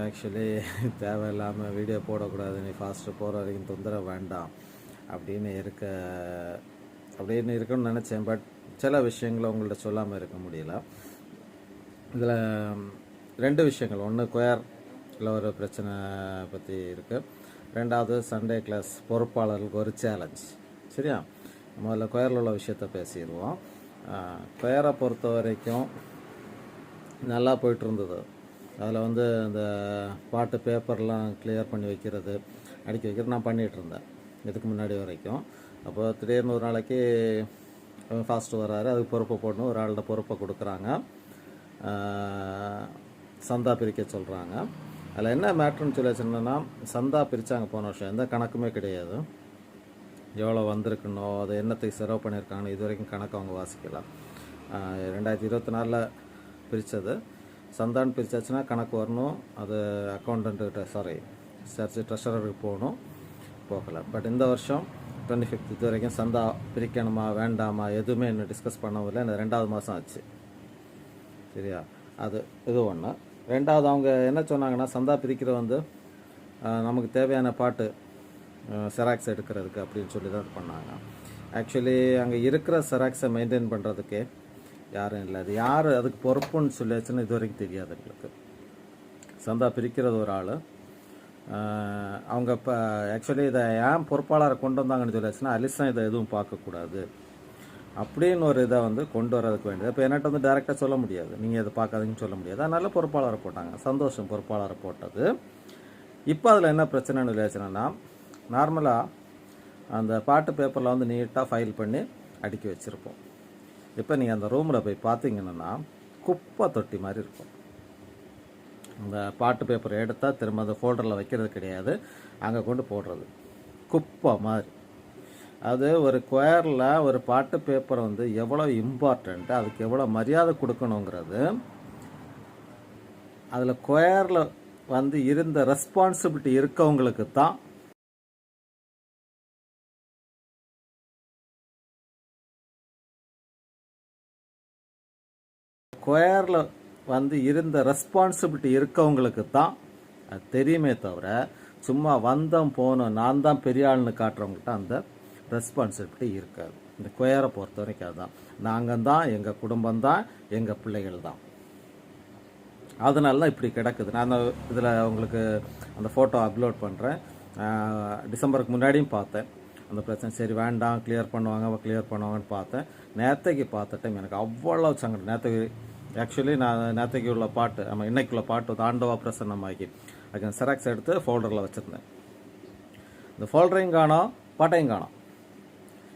Actually தேவையில்லாமல் video போடக்கூடாது, நீ ஃபாஸ்ட்டு போகிற வரைக்கும் தொந்தரவு வேண்டாம் அப்படின்னு இருக்குன்னு நினச்சேன். பட் சில விஷயங்களை உங்கள்கிட்ட சொல்லாமல் இருக்க முடியல. இதில் 2 விஷயங்கள். ஒன்று கொயரில் ஒரு பிரச்சனை பற்றி இருக்குது. 2வது சண்டே கிளாஸ் பொறுப்பாளர்களுக்கு ஒரு சேலஞ்ச். சரியா? முதல்ல கொயரில் உள்ள விஷயத்த பேசிடுவோம். கொயரை பொறுத்த வரைக்கும் நல்லா போயிட்டு இருந்தது. அதில் இந்த பாட்டு பேப்பர்லாம் கிளியர் பண்ணி வைக்கிறது, அடிக்க வைக்கிறது நான் பண்ணிகிட்டு இருந்தேன் இதுக்கு முன்னாடி வரைக்கும். அப்போ திடீர்னு ஒரு நாளைக்கு ஃபாஸ்ட்டு வராரு, அதுக்கு பொறுப்பை போடணும். ஒரு ஆள்கிட்ட பொறுப்பை கொடுக்குறாங்க, சந்தா பிரிக்க சொல்கிறாங்க. அதில் என்ன மேட்ருன்னு சொல்லி வச்சுருந்தோன்னா, சந்தா பிரித்தாங்க போன வருஷம், எந்த கணக்குமே கிடையாது. எவ்வளோ வந்திருக்கணும், அதை என்னத்துக்கு செலவு பண்ணியிருக்காங்கன்னு இது வரைக்கும் கணக்கு அவங்க வாசிக்கலாம். 2024 பிரித்தது. சந்தான்னு பிரித்தாச்சுன்னா கணக்கு வரணும், அது அக்கௌண்டன்ட்டு ட்ரெஷரருக்கு போகணும், போகலை. பட் இந்த வருஷம் 25th இது வரைக்கும் சந்தா பிரிக்கணுமா வேண்டாமா எதுவுமே இன்னும் டிஸ்கஸ் பண்ணவில்லை. இந்த 2வது மாதம் ஆச்சு. சரியா? இது ஒன்று. 2வது அவங்க என்ன சொன்னாங்கன்னா, சந்தா பிரிக்கிற நமக்கு தேவையான பாட்டு செராக்ஸ் எடுக்கிறதுக்கு அப்படின்னு சொல்லி தான் பண்ணாங்க. ஆக்சுவலி அங்கே இருக்கிற செராக்ஸை மெயின்டைன் பண்ணுறதுக்கே யாரும் இல்லை. அது யார் அதுக்கு பொறுப்புன்னு சொல்லியாச்சுன்னு இது வரைக்கும் தெரியாது எங்களுக்கு. சந்தா பிரிக்கிறது ஒரு ஆள். அவங்க இப்போ ஆக்சுவலி இதை ஏன் பொறுப்பாளரை கொண்டு வந்தாங்கன்னு சொல்லியாச்சுன்னா, அலிசா இதை எதுவும் பார்க்கக்கூடாது அப்படின்னு ஒரு இதை கொண்டு வரதுக்கு வேண்டியது. இப்போ என்கிட்ட டைரெக்டாக சொல்ல முடியாது, நீங்கள் இதை பார்க்காதீங்கன்னு சொல்ல முடியாது. அதனால பொறுப்பாளரை போட்டாங்க. சந்தோஷம், பொறுப்பாளரை போட்டது. இப்போ அதில் என்ன பிரச்சனைன்னு சொல்லியாச்சுன்னா, நார்மலாக அந்த பாட்டு பேப்பரில் நீட்டாக ஃபைல் பண்ணி அடுக்கி வச்சுருப்போம். இப்போ நீங்கள் அந்த ரூமில் போய் பார்த்தீங்கன்னா குப்பை தொட்டி மாதிரி இருக்கும். அந்த பாட்டு பேப்பர் எடுத்தால் திரும்ப அந்த ஃபோல்டரில் வைக்கிறது கிடையாது, அங்கே கொண்டு போடுறது குப்பை மாதிரி. அது ஒரு கொயரில் ஒரு பாட்டு பேப்பர் எவ்வளோ இம்பார்ட்டண்ட்டு, அதுக்கு எவ்வளோ மரியாதை கொடுக்கணுங்கிறது அதில் கொயரில் இருந்த ரெஸ்பான்சிபிலிட்டி இருக்கவங்களுக்கு தான் கொயரில் இருந்த ரெஸ்பான்சிபிலிட்டி இருக்கவங்களுக்கு தான் அது தெரியுமே தவிர, சும்மா வந்தோம் போனோம் நான் தான் பெரிய ஆள்னு காட்டுறவங்கள்ட்ட அந்த ரெஸ்பான்சிபிலிட்டி இருக்காது. இந்த கொயரை பொறுத்த வரைக்கும் அதுதான். நாங்கள் தான், எங்கள் குடும்பம் தான், எங்கள் பிள்ளைகள் தான். அதனால தான் இப்படி கிடக்குது. நான் இதில் உங்களுக்கு அந்த ஃபோட்டோ அப்லோட் பண்ணுறேன். டிசம்பருக்கு முன்னாடியும் பார்த்தேன் அந்த பிரச்சனை. சரி வேண்டாம், கிளியர் பண்ணுவாங்கன்னு பார்த்தேன். நேற்றைக்கு பார்த்த டைம் எனக்கு அவ்வளோ சங்கடம். நேற்றுக்கு ஆக்சுவலி நான் நேற்றுக்கு உள்ள பாட்டு, நம்ம இன்னைக்குள்ள பாட்டு ஆண்டவா பிரசன்னமாக்கி அதுக்கு செராக்ஸ் எடுத்து ஃபோல்டரில் வச்சுருந்தேன். இந்த ஃபோல்டரையும் காணோம், பாட்டையும் காணோம்.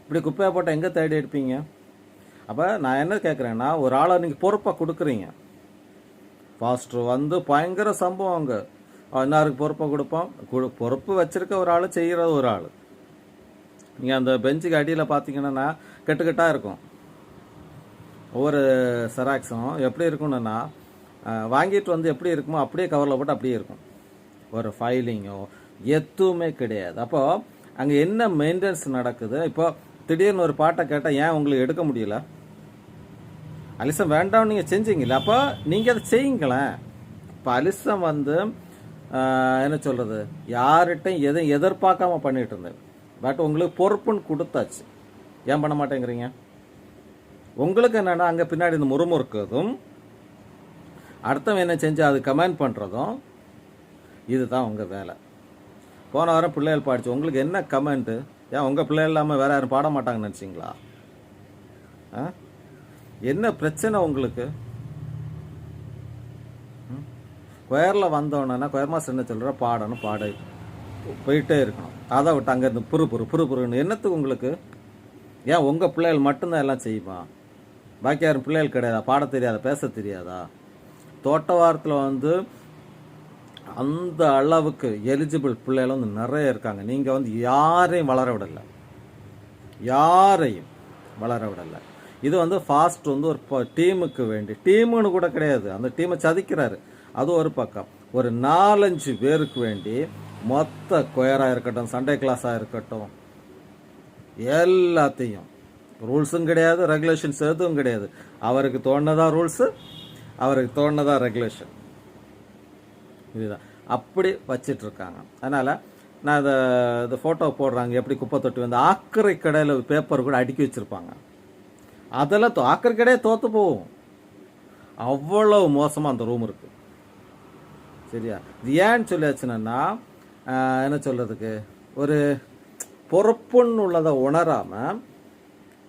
இப்படி குப்பையை போட்டு எங்கே தேடி எடுப்பீங்க? அப்போ நான் என்ன கேட்குறேன்னா, ஒரு ஆளை நீங்கள் பொறுப்பாக கொடுக்குறீங்க. ஃபாஸ்டர் பயங்கர சம்பவம். அங்கே இன்னாருக்கு பொறுப்பை கொடுப்போம். பொறுப்பு வச்சுருக்க ஒரு ஆள், செய்கிறது ஒரு ஆள். நீங்கள் அந்த பெஞ்சுக்கு அடியில் பார்த்தீங்கன்னா கெட்டுக்கட்டாக இருக்கும். ஒவ்வொரு செராக்ஸும் எப்படி இருக்குன்னா, வாங்கிட்டு எப்படி இருக்குமோ அப்படியே கவரில் போட்டு அப்படியே இருக்கும். ஒரு ஃபைலிங்கோ எதுவுமே கிடையாது. அப்போது அங்கே என்ன மெயின்டெனன்ஸ் நடக்குது? இப்போ திடீர்னு ஒரு பாட்டை கேட்டால் ஏன் உங்களுக்கு எடுக்க முடியல? அலிசம் வேண்டாம்னு நீங்கள் செஞ்சீங்களா? அப்போ நீங்கள் அதை செய்யுங்களேன். இப்போ அலிசம் என்ன சொல்கிறது, யார்கிட்டையும் எதையும் எதிர்பார்க்காம பண்ணிகிட்டு இருந்தேன். பட் உங்களுக்கு பொறுப்புன்னு கொடுத்தாச்சு, ஏன் பண்ண மாட்டேங்கிறீங்க? உங்களுக்கு என்னென்னா, அங்கே பின்னாடி இந்த முறுமுறுக்கிறதும் அடுத்தவன் என்ன செஞ்சு அது கமெண்ட் பண்ணுறதும், இதுதான் உங்கள் வேலை. போன வாரம் பிள்ளைகள் பாடிச்சு, உங்களுக்கு என்ன கமெண்ட்டு? ஏன் உங்கள் பிள்ளைகள் இல்லாமல் வேறு யாரும் பாட மாட்டாங்கன்னு நினச்சிங்களா? என்ன பிரச்சனை உங்களுக்கு? கொயரில் வந்தோன்னா கொயர் மாஸ்டர் என்ன சொல்கிற, பாடணும், போயிட்டே இருக்கணும். அதை விட்டு அங்கேருந்து புருன்னு என்னத்துக்கு உங்களுக்கு? ஏன் உங்கள் பிள்ளைகள் மட்டும்தான் எல்லாம் செய்யுமா? பாக்கி யாரும் பிள்ளைகள் கிடையாதா? பாட தெரியாதா? பேச தெரியாதா? தோட்ட வாரத்தில் அந்த அளவுக்கு எலிஜிபிள் பிள்ளைகள் நிறைய இருக்காங்க. நீங்கள் யாரையும் வளர விடலை, இது ஃபாஸ்ட் ஒரு டீமுக்கு வேண்டி, டீமுன்னு கூட கிடையாது, அந்த டீமை சதிக்கிறாரு. அது ஒரு பக்கம். ஒரு 4-5 பேருக்கு வேண்டி மொத்த கொயராக இருக்கட்டும், சண்டே கிளாஸாக இருக்கட்டும், எல்லாத்தையும் ரூல்ஸும் கிடையாது, ரெகுலேஷன்ஸ் எதுவும் கிடையாது. அவருக்கு தோணுனதா ரூல்ஸு, அவருக்கு தோணுனதா ரெகுலேஷன். இதுதான். அப்படி வச்சிட்ருக்காங்க. அதனால் நான் இந்த ஃபோட்டோ போடுறாங்க எப்படி குப்பை தொட்டி வந்து ஆக்கரை கடையில் பேப்பர் கூட அடுக்கி வச்சுருப்பாங்க. அதெல்லாம் ஆக்கரை கடையே தோற்று போகும், அவ்வளோ மோசமாக அந்த ரூம் இருக்குது. சரியா? இது ஏன்னு சொல்லியாச்சுன்னா என்ன சொல்கிறதுக்கு, ஒரு பொறுப்புன்னு உள்ளதை உணராமல்,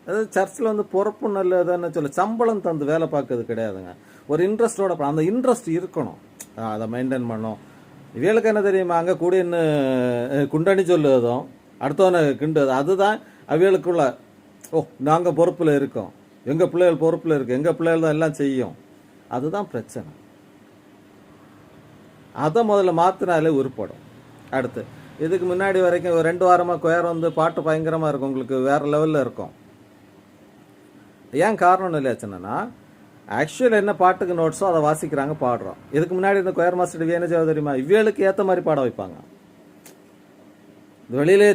அதாவது சர்ச்சில் வந்து பொறுப்புன்னு இல்லைன்னு சொல்ல சம்பளம் தந்து வேலை பார்க்கறது கிடையாதுங்க. ஒரு இன்ட்ரெஸ்டோட அந்த இன்ட்ரெஸ்ட் இருக்கணும், அதை மெயின்டைன் பண்ணணும். இவளுக்கு என்ன தெரியுமா, அங்கே கூடின்னு குண்டணி சொல்லுவதும் அடுத்தவனை கிண்டுவது, அதுதான் அவியலுக்குள்ள நாங்கள் பொறுப்பில் இருக்கோம், எங்கள் பிள்ளைகள் பொறுப்பில் இருக்கு, எங்கள் பிள்ளைகள் தான் எல்லாம் செய்யும். அதுதான் பிரச்சனை. அதை முதல்ல மாற்றினாலே உருப்படும். அடுத்து இதுக்கு முன்னாடி வரைக்கும் ஒரு 2 வாரமாக கொயர் வந்து பாட்டு பயங்கரமாக இருக்கும், உங்களுக்கு வேறு லெவலில் இருக்கும். ஏன் காரணம் இல்லையாச்சுன்னா, ஆக்சுவல் என்ன பாட்டுக்கு நோட்ஸோ அதை வாசிக்கிறாங்க, பாடுறோம். இதுக்கு முன்னாடி இந்த கொயர் மாஸ்டர் என்ன செய்ய தெரியுமா, இவ்வேளுக்கு ஏற்ற மாதிரி பாட வைப்பாங்க. வெளியிலே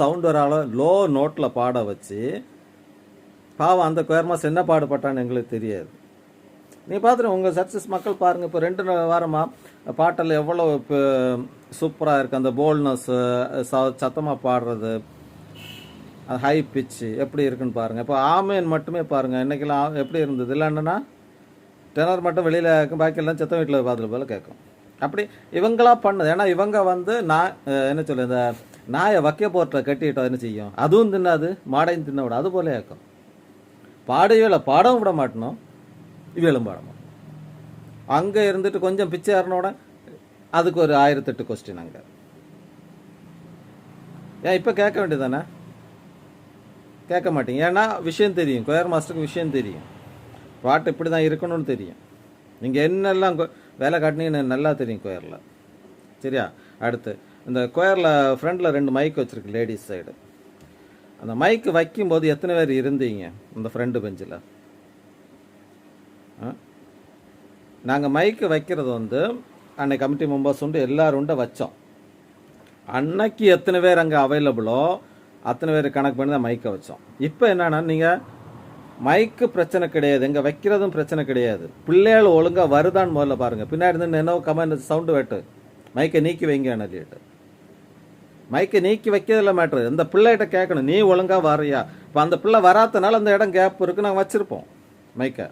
சவுண்ட் வர ஆளோ லோ நோட்டில் பாட வச்சு, பாவம் அந்த கொயர் மாஸ்டர் என்ன பாடுபட்டான்னு எங்களுக்கு தெரியாது. நீ பார்த்துட்டு உங்கள் சக்ஸஸ் மக்கள் பாருங்கள், இப்போ 2 வாரமாக பாட்டில் எவ்வளோ இப்போ சூப்பராக இருக்குது. அந்த போல்ட்னஸ், சத்தமாக பாடுறது, அது ஹை பிச்சு எப்படி இருக்குன்னு பாருங்கள். இப்போ ஆமேன் மட்டுமே பாருங்கள், இன்றைக்கெல்லாம் எப்படி இருந்தது இல்லைன்னா டெனர் மட்டும் வெளியில் இருக்கும், பாக்கியெல்லாம் செத்த வீட்டில் பார்த்துட்டு போல கேட்கும். அப்படி இவங்களாம் பண்ணுது. ஏன்னா இவங்க வந்து நான் என்ன சொல்ல, இந்த நாயை வக்கிய போர்ட்டை கட்டிட்டோம் என்ன செய்யும், அதுவும் தின்னாது மாடையும் தின்ன விட, அது போல கேட்கும். பாடவியலை பாடவும் விட மாட்டணும், இவளும் பாடணும். அங்கே இருந்துட்டு கொஞ்சம் பிச்சை ஏறினோட அதுக்கு ஒரு 1008 கொஸ்டின் அங்கே. ஏன் இப்போ கேட்க வேண்டியதானே? கேட்க மாட்டீங்க. ஏன்னா விஷயம் தெரியும், கொயர் மாஸ்டருக்கு விஷயம் தெரியும், பாட்டு இப்படி தான் இருக்கணும்னு தெரியும். நீங்கள் என்னெல்லாம் வேலை காட்டினீங்கன்னு நல்லா தெரியும் கொயரில். சரியா? அடுத்து இந்த கொயரில் ஃப்ரண்டில் 2 மைக் வச்சுருக்கு, லேடிஸ் சைடு. அந்த மைக்கு வைக்கும்போது எத்தனை பேர் இருந்தீங்க இந்த ஃப்ரண்ட் பெஞ்சில்? நாங்கள் மைக்கு வைக்கிறது வந்து அன்னைக்கு கமிட்டி மெம்பர்ஸ் உண்டு, எல்லோரும் உண்டு வச்சோம். அன்னைக்கு எத்தனை பேர் அங்கே அவைலபிளோ அத்தனை பேர் கணக்கு பண்ணி தான் மைக்கை வச்சோம். இப்போ என்னன்னா, நீங்கள் மைக்கு பிரச்சனை கிடையாது, எங்கே வைக்கிறதும் பிரச்சனை கிடையாது. பிள்ளைகள் ஒழுங்காக வருதான்னு முதல்ல பாருங்கள். பின்னாடி இருந்து என்ன கமெண்ட் சவுண்டு வெட்டு, மைக்கை நீக்கி வைங்க சொல்லிட்டு. மைக்கை நீக்கி வைக்கிறதில்ல மேட்ரு, இந்த பிள்ளைகிட்ட கேட்கணும், நீ ஒழுங்காக வரையா. இப்போ அந்த பிள்ளை வராதனால அந்த இடம் கேப் இருக்குது, நாங்கள் வச்சுருப்போம் மைக்கை.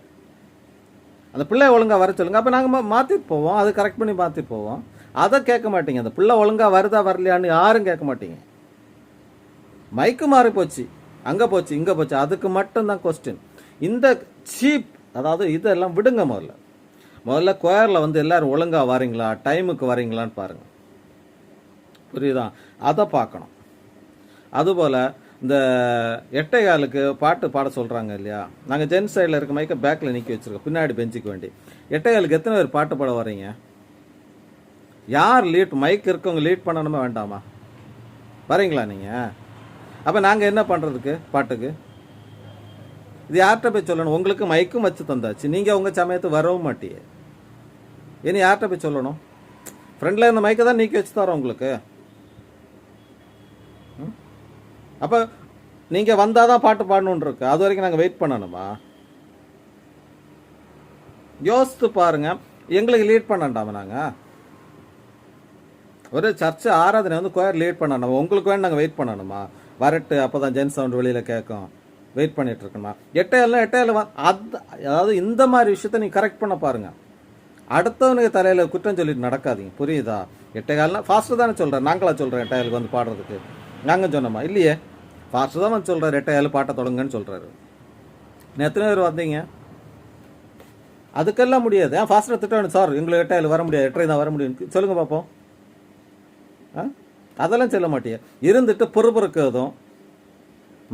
அந்த பிள்ளை ஒழுங்காக வர சொல்லுங்கள், அப்போ நாங்கள் மாற்றிட்டு போவோம், அது கரெக்ட் பண்ணி மாற்றிட்டு போவோம். அதை கேட்க மாட்டீங்க. அந்த பிள்ளை ஒழுங்காக வருதா வரலையான்னு யாரும் கேட்க மாட்டீங்க. மைக்கு மாறி போச்சு, அங்கே போச்சு, இங்கே போச்சு, அதுக்கு மட்டும்தான் கொஸ்டின். இந்த சீப், அதாவது இதெல்லாம் விடுங்க. முதல்ல கொயரில் வந்து எல்லோரும் ஒழுங்காக வரீங்களா, டைமுக்கு வரீங்களான்னு பாருங்கள். புரியுதா? அதை பார்க்கணும். அதுபோல் இந்த 8:15 பாட்டு பாட சொல்கிறாங்க இல்லையா, நாங்கள் ஜென்ஸ் சைடில் இருக்க மைக்கை பேக்கில் நிற்க வச்சுருக்கோம், பின்னாடி பெஞ்சுக்கு வேண்டி. 8:15 எத்தனை பேர் பாட்டு பாட வரீங்க? யார் லீட்? மைக் இருக்கவங்க லீட் பண்ணணுமா வேண்டாமா? வரீங்களா நீங்கள்? அப்போ நாங்கள் என்ன பண்ணுறதுக்கு பாட்டுக்கு? இது யார்கிட்ட போய் சொல்லணும்? உங்களுக்கு மைக்கும் வச்சு தந்தாச்சு, நீங்கள் உங்கள் சமயத்துக்கு வரவும் மாட்டியே, இனி யார்கிட்ட போய் சொல்லணும்? ஃப்ரெண்டில் இருந்த மைக்கை தான் நீக்கி வச்சு தரோம் உங்களுக்கு. அப்போ நீங்கள் வந்தால் தான் பாட்டு பாடணுன்னு இருக்கு, அது வரைக்கும் நாங்கள் வெயிட் பண்ணணுமா? யோசித்து பாருங்க. எங்களுக்கு லீட் பண்ணண்டாமா? நாங்கள் ஒரு சர்ச்சு ஆராதனை வந்து கொயர் லீட் பண்ணணும், உங்களுக்கு வேணும் நாங்கள் வெயிட் பண்ணணுமா? வரட்டு, அப்போ தான் ஜென் சவுண்ட் வெளியில் கேட்கும், வெயிட் பண்ணிட்டு இருக்கணுமா? 8:15 அதாவது இந்த மாதிரி விஷயத்த நீங்கள் கரெக்ட் பண்ண பாருங்கள். அடுத்தவனுக்கு தலையில் குற்றம் சொல்லிட்டு நடக்காதீங்க, புரியுதா? 8:15 ஃபாஸ்ட்டு தானே சொல்கிறேன், நாங்களாக சொல்கிறேன் 8:15 வந்து பாடுறதுக்கு. நாங்கள் சொன்னோமா? இல்லையே, ஃபாஸ்ட்டு தான் வந்து சொல்கிறார், 8:15 பாட்டை தொடங்குன்னு சொல்கிறாரு. எத்தனை பேர் வந்தீங்க? அதுக்கெல்லாம் முடியாது. ஏன் ஃபாஸ்ட்டாக திட்டம் சார், எங்களுக்கு 8:15 வர முடியாது, 8:30 தான் வர முடியும் சொல்லுங்கள் பார்ப்போம். அதெல்லாம் சொல்ல மாட்டியே. இருந்துட்டு பொறுப்புறதும்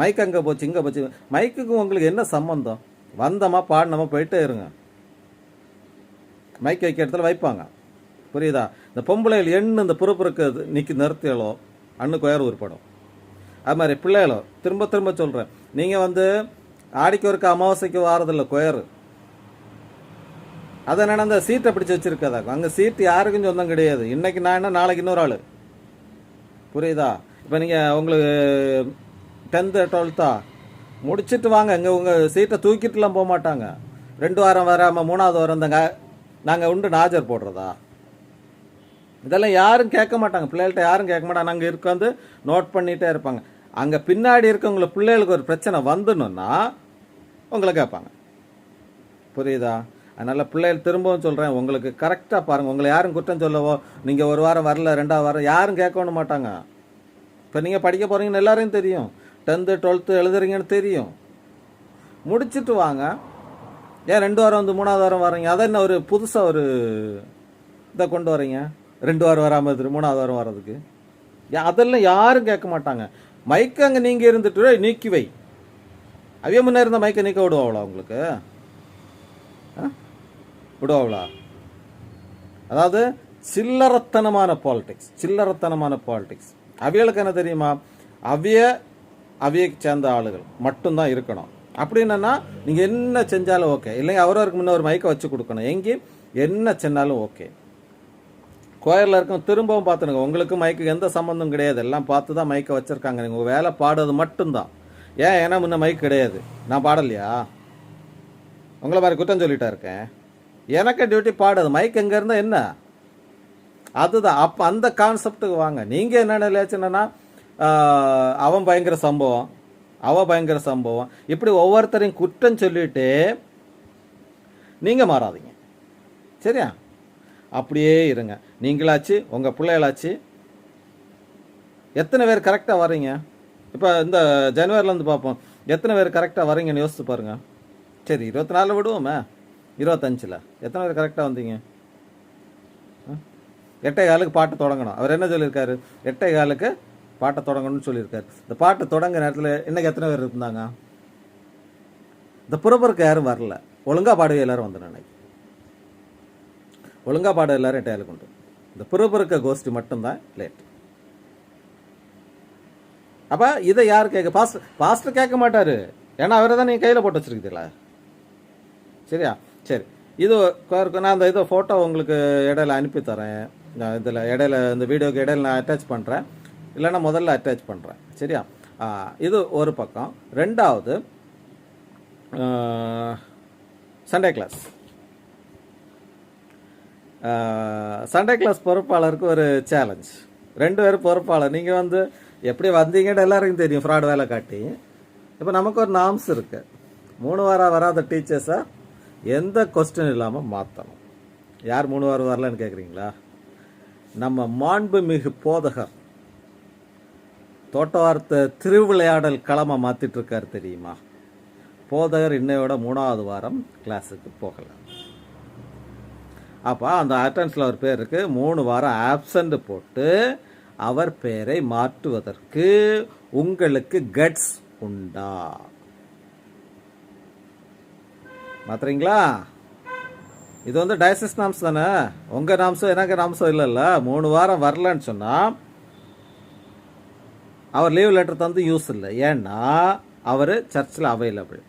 மைக் அங்கே போச்சு, இங்கே போச்சு. மைக்குக்கும் உங்களுக்கு என்ன சம்மந்தம்? வந்தோமா பாடினோமா போயிட்டே இருங்க. மைக் வைக்க இடத்துல வைப்பாங்க, புரியுதா? இந்த பொம்பளைகள் எண்ணு இந்த பொறுப்புறக்கு நிற்கி நிறுத்தியலோ அண்ணு கொயர் உருப்படும். அது மாதிரி பிள்ளைகளோ திரும்ப திரும்ப சொல்கிறேன், நீங்கள் வந்து ஆடிக்கு ஒருக்க அமாவாசைக்கு வாரதில்லை கொயர். அதை என்னென்னா அந்த சீட்டை பிடிச்சி வச்சுருக்காதாக்கும், அங்கே சீட்டு யாருக்கும் சொந்தம் கிடையாது. இன்றைக்கி நான் என்ன, நாளைக்கு இன்னொரு ஆள், புரியுதா? இப்போ நீங்கள் உங்களுக்கு 10th 12th முடிச்சுட்டு வாங்க, இங்கே உங்கள் சீட்டை தூக்கிட்டுலாம் போக மாட்டாங்க. 2 வாரம் வராமல் 3வது வாரம் தாங்க நாங்கள் உண்டு நாஜர் போடுறதா? இதெல்லாம் யாரும் கேட்க மாட்டாங்க, பிள்ளைகள்கிட்ட யாரும் கேட்க மாட்டாங்க. அங்கே உட்காந்து நோட் பண்ணிகிட்டே இருப்பாங்க. அங்கே பின்னாடி இருக்கவங்கள பிள்ளைகளுக்கு ஒரு பிரச்சனை வந்துடணுன்னா உங்களை கேட்பாங்க. புரியுதா? அதனால் பிள்ளைகள் திரும்பவும் சொல்கிறேன், உங்களுக்கு கரெக்டாக பாருங்கள். உங்களை யாரும் குற்றம் சொல்லவோ, நீங்கள் ஒரு வாரம் வரல 2வது வாரம் யாரும் கேட்கணும் மாட்டாங்க. இப்போ நீங்கள் படிக்க போகிறீங்கன்னு எல்லாரையும் தெரியும், 10th 12th எழுதுறீங்கன்னு தெரியும். முடிச்சுட்டு வாங்க. ஏன் 2 வாரம் வந்து 3வது வாரம் வரீங்க? அதை என்ன ஒரு புதுசாக ஒரு இதை கொண்டு வரீங்க? 2 வாரம் வராமல் இருக்குது 3வது வாரம் வர்றதுக்கு? அதெல்லாம் யாரும் கேட்க மாட்டாங்க. மைக்கு அங்கே நீங்கள் இருந்துட்டு நீக்கி வை. அவைய முன்னே இருந்த மைக்கை நீக்க விடுவாங்களா உங்களுக்கு? விடுவாங்களா? அதாவது சில்லறத்தனமான பாலிடிக்ஸ். அவியலுக்கு என்ன தெரியுமா? அவியக்கு சேர்ந்த ஆளுகள் மட்டும்தான் இருக்கணும். அப்படி என்னன்னா நீங்கள் என்ன செஞ்சாலும் ஓகே, இல்லைங்க அவருக்கு முன்னே ஒரு மைக்கை வச்சு கொடுக்கணும். எங்கே என்ன செஞ்சாலும் ஓகே. கோயிலில் இருக்கும் திரும்பவும் பார்த்துனுங்க, உங்களுக்கு மைக்கு எந்த சம்மந்தம் கிடையாது. எல்லாம் பார்த்து தான் மைக்கை வச்சுருக்காங்க. நீங்கள் வேலை பாடுறது மட்டும்தான். ஏன்னா முன்ன மைக் கிடையாது, நான் பாடலையா? உங்களை மாதிரி குற்றம் சொல்லிட்டா இருக்கேன். எனக்கு டியூட்டி பாடுறது. மைக் எங்கே இருந்தால் என்ன? அதுதான். அப்போ அந்த கான்செப்டுக்கு வாங்க. நீங்கள் என்ன நினைச்சுன்னா அவன் பயங்கர சம்பவம், இப்படி ஒவ்வொருத்தரையும் குற்றம் சொல்லிட்டு நீங்கள் மாறாதீங்க, சரியா? அப்படியே இருங்க. நீங்களாச்சு உங்கள் பிள்ளைகளாச்சு எத்தனை பேர் கரெக்டாக வரீங்க? இப்போ இந்த ஜனவரிலேருந்து பார்ப்போம், எத்தனை பேர் கரெக்டாக வரீங்கன்னு யோசித்து பாருங்கள். சரி 24 விடுவோமே, 25ல் எத்தனை பேர் கரெக்டாக வந்தீங்க? 8:15 பாட்டு தொடங்கணும். அவர் என்ன சொல்லியிருக்காரு? 8:15 பாட்டை தொடங்கணும்னு சொல்லியிருக்காரு. இந்த பாட்டு தொடங்க நேரத்தில் இன்னைக்கு எத்தனை பேர் இருந்தாங்க? இந்த புறப்பருக்கு யாரும் வரல. ஒழுங்காக பாடுவே எல்லாரும் வந்து நினைக்கிறேன். ஒழுங்காக பாட எல்லாரும் 8:15 கொண்டு. இந்த புறப்பருக்க கோஷ்டி மட்டும்தான் லேட். அப்போ இதை யார் கேட்க? பாஸ்டர் கேட்க மாட்டார். ஏன்னா அவரை தான் நீங்கள் கையில் போட்டு வச்சுருக்கீங்களா? சரியா? சரி, இது நான் அந்த இதை ஃபோட்டோ உங்களுக்கு இடையில அனுப்பி தரேன். இதில் இடையில இந்த வீடியோக்கு இடையில நான் அட்டாச் பண்ணுறேன், இல்லைன்னா முதல்ல அட்டாச் பண்ணுறேன், சரியா? இது ஒரு பக்கம். 2வது சண்டே கிளாஸ் பொறுப்பாளருக்கு ஒரு சேலஞ்ச். 2 பேர் பொறுப்பாளர். நீங்கள் வந்து எப்படி வந்தீங்கன்னு எல்லாருக்கும் தெரியும், ஃப்ராட் வேலை காட்டி. இப்போ நமக்கு ஒரு நாம்ஸ் இருக்குது. 3 வாரம் வராத டீச்சர்ஸை எந்த கொஸ்டின் இல்லாமல் மாற்றணும். யார் 3 வாரம் வரலன்னு கேட்குறீங்களா? நம்ம மாண்புமிகு போதகர் தோட்டவார்த்தை திருவிளையாடல் களமை மாற்றிட்டு இருக்காரு தெரியுமா? போதகர் இன்னையோட 3வது வாரம் கிளாஸுக்கு போகலை. அப்போ அந்த அட்டெண்டன்ஸில் அவர் பேர் இருக்கு. 3 வாரம் ஆப்சண்ட் போட்டு அவர் பெயரை மாற்றுவதற்கு உங்களுக்கு கட்ஸ் உண்டா? மாத்துறீங்களா? இது வந்து டயசிஸ் நாம்ஸ் தானே, உங்கள் நாம்ஸும் எனக்கு நாம்ஸும் இல்லைல்ல. 3 வாரம் வரலன்னு சொன்னால் அவர் லீவ் லெட்டர் தந்து யூஸ் இல்லை. ஏன்னா அவர் சர்ச்சில் அவைலபிள்.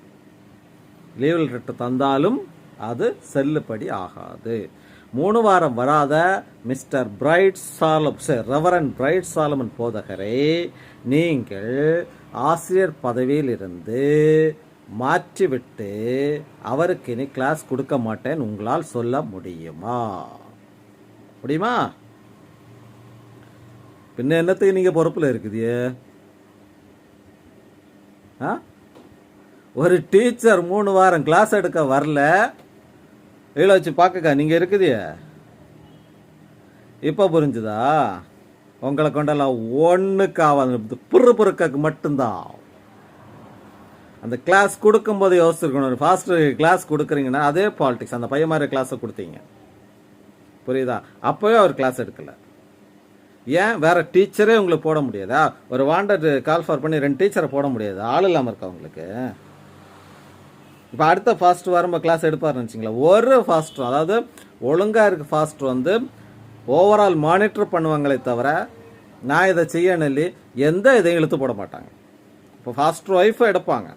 லீவ் லெட்டர் தந்தாலும் அது செல்லுபடி ஆகாது. 3 வாரம் வராத மிஸ்டர் ரெவரண்ட் பிரைட் சாலமன் போதகரை நீங்கள் ஆசிரியர் பதவியில் இருந்து மாற்றிவிட்டு அவருக்கு இனி கிளாஸ் கொடுக்க மாட்டேன்னு உங்களால் சொல்ல முடியுமா? பின்ன என்னத்துக்கு நீங்கள் பொறுப்பில் இருக்குது? ஒரு டீச்சர் 3 வாரம் கிளாஸ் எடுக்க வரல, இவ்வளோ வச்சு பார்க்க நீங்கள் இருக்குது. இப்போ புரிஞ்சுதா? உங்களை கொண்டெல்லாம் ஒன்றுக்காவது பொறுக்க மட்டும்தான். அந்த கிளாஸ் கொடுக்கும்போது யோசிச்சிருக்கணும். ஃபாஸ்ட்டு கிளாஸ் கொடுக்குறீங்கன்னா அதே பாலிடிக்ஸ். அந்த பையன் மாதிரி கிளாஸை கொடுத்தீங்க, புரியுதா? அப்போவே அவர் கிளாஸ் எடுக்கலை. ஏன் வேறு டீச்சரே உங்களுக்கு போட முடியாதா? ஒரு வாண்டட் கால் ஃபார் பண்ணி 2 டீச்சரை போட முடியாது, ஆள் இல்லாமல் இருக்கா உங்களுக்கு? இப்போ அடுத்த ஃபாஸ்ட் வரும்போது கிளாஸ் எடுப்பார்னு வச்சிங்களா? ஒரு ஃபாஸ்ட்ரு, அதாவது ஒழுங்காக இருக்க ஃபாஸ்ட்ரு வந்து ஓவரால் மானிட்டர் பண்ணுவாங்களே தவிர நான் இதை செய்யணும் எந்த இதையும் இழுத்து போட மாட்டாங்க. இப்போ ஃபாஸ்ட்ரு ஒய்ஃபை எடுப்பாங்க,